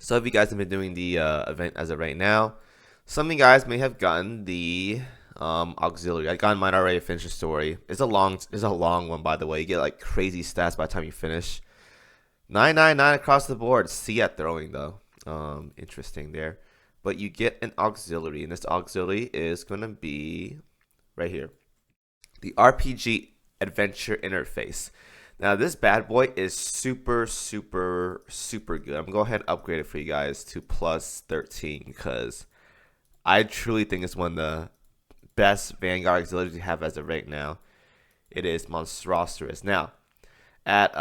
So if you guys have been doing the event as of right now, some of you guys may have gotten the auxiliary. I got mine already. Finished the story. It's a long one, by the way. You get like crazy stats by the time you finish. 999 across the board. C at throwing though. Interesting there. But you get an auxiliary, and this auxiliary is gonna be right here. The RPG adventure interface. Now this bad boy is super, super, super good. I'm gonna go ahead and upgrade it for you guys to plus 13 because I truly think it's one of the best Vanguard auxiliaries you have as of right now. It is monstrous. Now at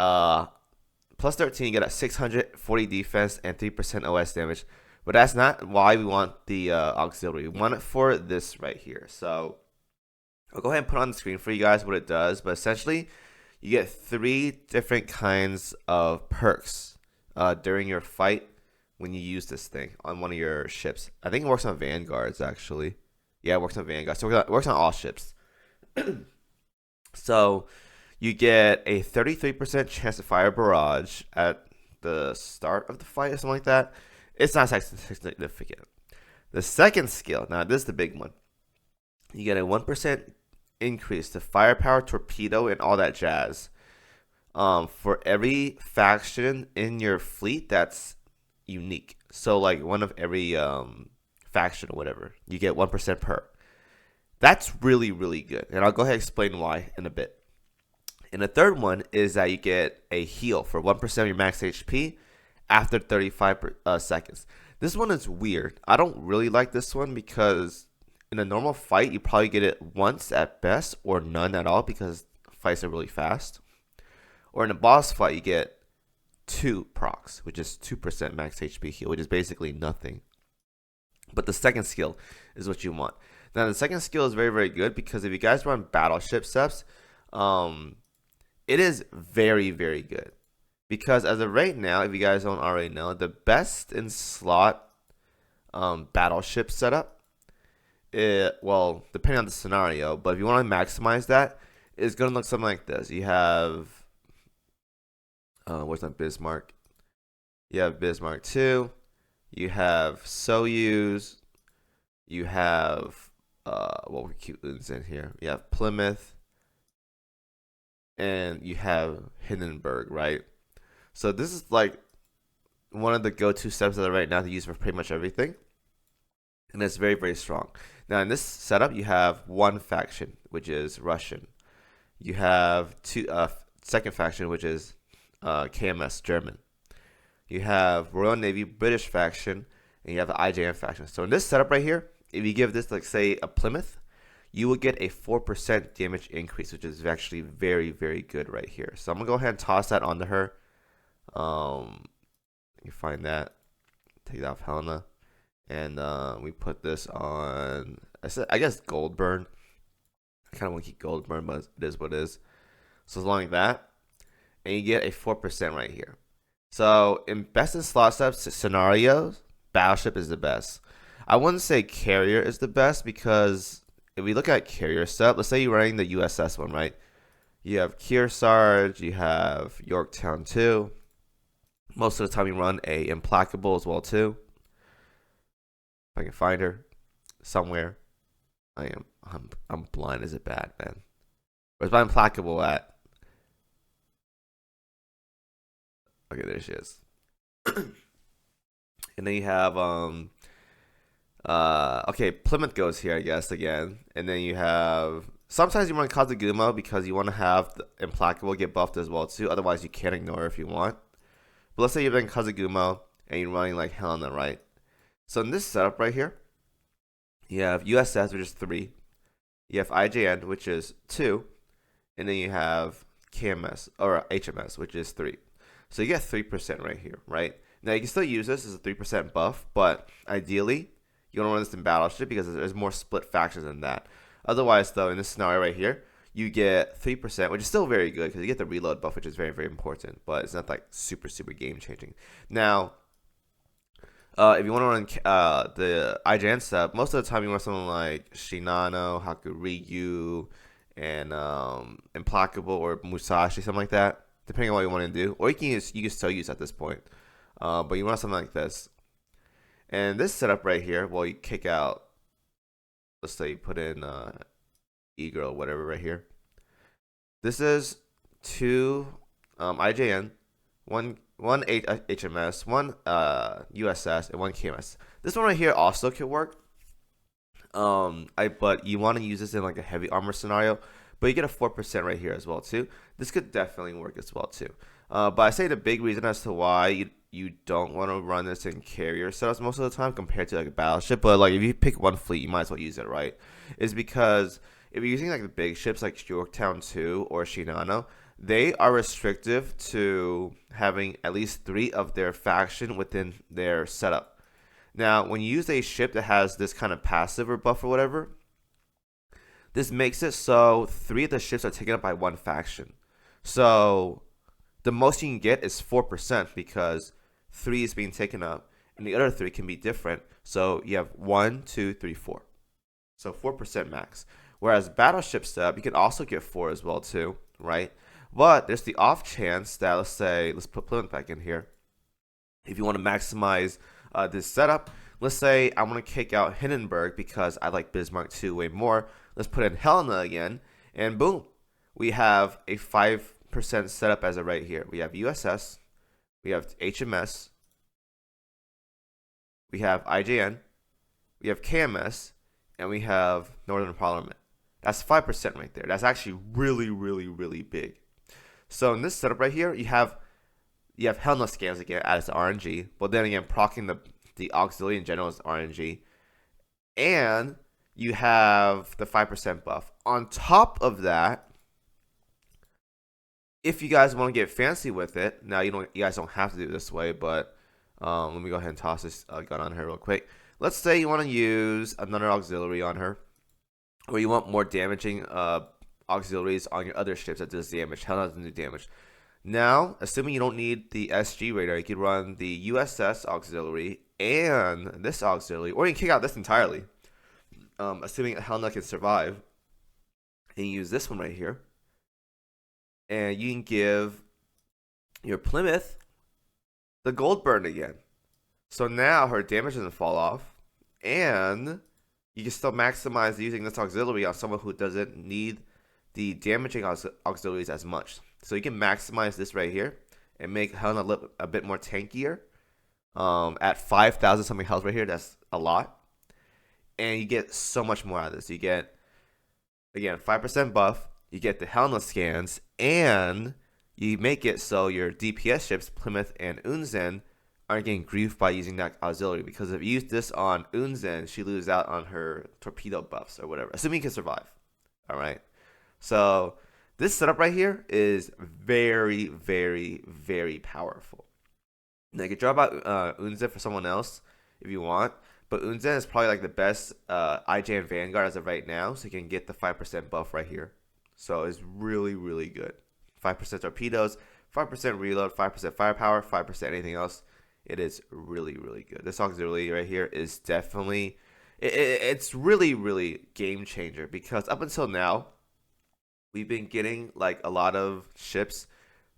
plus 13, you get a 640 defense and 3% OS damage. But that's not why we want the auxiliary. We want it for this right here. So I'll go ahead and put on the screen for you guys what it does. But essentially, you get 3 different kinds of perks during your fight when you use this thing on one of your ships. I think it works on Vanguards, actually. Yeah, it works on Vanguard. So it works on all ships. So you get a 33% chance to fire a barrage at the start of the fight or something like that. It's not significant. The second skill, now this is the big one. You get a 1% increase to firepower, torpedo, and all that jazz. For every faction in your fleet that's unique. So like one of every faction or whatever, you get 1% per. That's really, really good. And I'll go ahead and explain why in a bit. And the third one is that you get a heal for 1% of your max HP after 35 seconds. This one is weird. I don't really like this one because in a normal fight, you probably get it once at best or none at all because fights are really fast. Or in a boss fight, you get 2 procs, which is 2% max HP heal, which is basically nothing. But the second skill is what you want. Now, the second skill is very, very good because if you guys run battleship steps, it is very, very good. Because as of right now, if you guys don't already know, the best in slot battleship setup, well, depending on the scenario, but if you want to maximize that, it's going to look something like this. You have, what's that, Bismarck? You have Bismarck 2. You have Soyuz. You have, what were cute ones in here? You have Plymouth. And you have Hindenburg, right? So this is like one of the go-to steps that are right now to use for pretty much everything. And it's very, very strong. Now in this setup, you have one faction, which is Russian. You have second faction, which is KMS, German. You have Royal Navy, British faction, and you have the IJM faction. So in this setup right here, if you give this, like say, a Plymouth, you will get a 4% damage increase, which is actually very, very good right here. So I'm going to go ahead and toss that onto her. You find that. Take that off Helena. And we put this on, I guess, Goldburn. I kind of want to keep Goldburn, but it is what it is. So as long as that, and you get a 4% right here. So in best in slot steps scenarios, Battleship is the best. I wouldn't say Carrier is the best because if we look at Carrier stuff, let's say you're running the USS one, right? You have Kearsarge, you have Yorktown 2. Most of the time you run a Implacable as well too. If I can find her somewhere. I'm blind. Is it bad, man? Where's my Implacable at? Okay, there she is. And then you have okay, Plymouth goes here, I guess, again. And then you have, sometimes you run Kazaguma because you want to have the Implacable get buffed as well too. Otherwise you can't ignore her if you want. But let's say you're running Kazaguma and you're running like Helena, right? So in this setup right here, you have USS, which is 3. You have IJN, which is 2. And then you have KMS, or HMS, which is 3. So you get 3% right here, right? Now you can still use this as a 3% buff, but ideally, you don't run this in Battleship because there's more split factions than that. Otherwise, though, in this scenario right here, you get 3%, which is still very good because you get the reload buff, which is very, very important, but it's not like super, super game changing. Now, if you want to run the IJN step, most of the time you want something like Shinano, Hakuryu, and Implacable or Musashi, something like that, depending on what you want to do. Or you can still use at this point. But you want something like this. And this setup right here, well, you kick out, let's say you put in e-girl, whatever right here. This is two IJN, one HMS, one USS, and one KMS. This one right here also could work. But you want to use this in like a heavy armor scenario, but you get a 4% right here as well too. This could definitely work as well too. But I say the big reason as to why you don't want to run this in carrier setups most of the time compared to like a battleship, but like if you pick one fleet, you might as well use it, right? Is because if you're using like the big ships like Yorktown 2 or Shinano, they are restrictive to having at least 3 of their faction within their setup. Now, when you use a ship that has this kind of passive or buff or whatever, this makes it so 3 of the ships are taken up by one faction. So the most you can get is 4% because 3 is being taken up, and the other 3 can be different. So you have 1, 2, 3, 4. So 4% max. Whereas battleship setup, you can also get 4 as well too, right? But there's the off chance that, let's put Plymouth back in here. If you want to maximize this setup, let's say I want to kick out Hindenburg because I like Bismarck 2 way more. Let's put in Helena again, and boom, we have a 5% setup as of right here. We have USS, we have HMS, we have IJN, we have KMS, and we have Northern Parliament. That's 5% right there. That's actually really, really, really big. So in this setup right here, you have Helena scans again as RNG, but then again, proccing the auxiliary in general is RNG, and you have the 5% buff. On top of that, if you guys want to get fancy with it, now you guys don't have to do it this way, but let me go ahead and toss this gun on her real quick. Let's say you want to use another auxiliary on her, or you want more damaging auxiliaries on your other ships that does damage. Hell doesn't do damage. Now, assuming you don't need the SG radar, you can run the USS auxiliary and this auxiliary, or you can kick out this entirely. Assuming Helena can survive, and you use this one right here, and you can give your Plymouth the gold burn again. So now her damage doesn't fall off, and you can still maximize using this auxiliary on someone who doesn't need the damaging auxiliaries as much. So you can maximize this right here and make Helena look a bit more tankier. At 5,000 something health right here, that's a lot. And you get so much more out of this. You get, again, 5% buff. You get the Helena scans, and you make it so your DPS ships, Plymouth and Unzen, aren't getting griefed by using that auxiliary. Because if you use this on Unzen, she loses out on her torpedo buffs or whatever. Assuming you can survive. All right. So this setup right here is very, very, very powerful. Now you can drop out Unzen for someone else if you want, but Unzen is probably like the best IJ and Vanguard as of right now, so you can get the 5% buff right here. So it's really, really good. 5% torpedoes, 5% reload, 5% firepower, 5% anything else. It is really, really good. This auxiliary right here is definitely, it's really, really game changer, because up until now, we've been getting like a lot of ships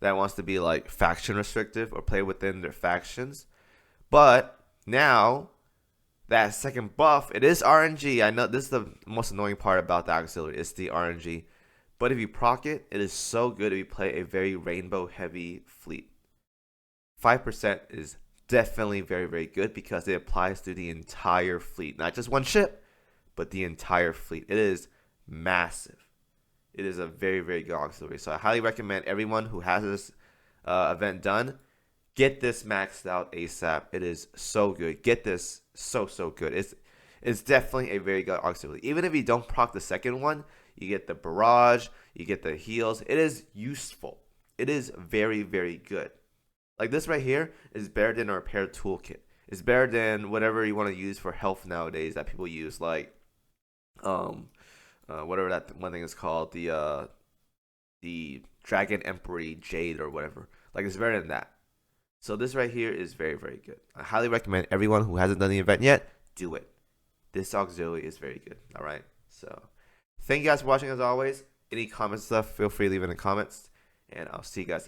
that wants to be like faction restrictive or play within their factions. But now that second buff, it is RNG. I know this is the most annoying part about the auxiliary, it's the RNG. But if you proc it, it is so good if you play a very rainbow heavy fleet. 5% is definitely very, very good because it applies to the entire fleet. Not just one ship, but the entire fleet. It is massive. It is a very, very good auxiliary. So I highly recommend everyone who has this event done, get this maxed out ASAP. It is so good. Get this so good. It's definitely a very good auxiliary. Even if you don't proc the second one, you get the barrage, you get the heals. It is useful. It is very, very good. Like this right here is better than a repair toolkit. It's better than whatever you want to use for health nowadays that people use, like whatever that one thing is called, the Dragon Emperor Jade or whatever. Like it's better than that. So this right here is very, very good. I highly recommend everyone who hasn't done the event yet, do it. This auxiliary is very good. All right. So thank you guys for watching as always. Any comments stuff, feel free to leave it in the comments, and I'll see you guys.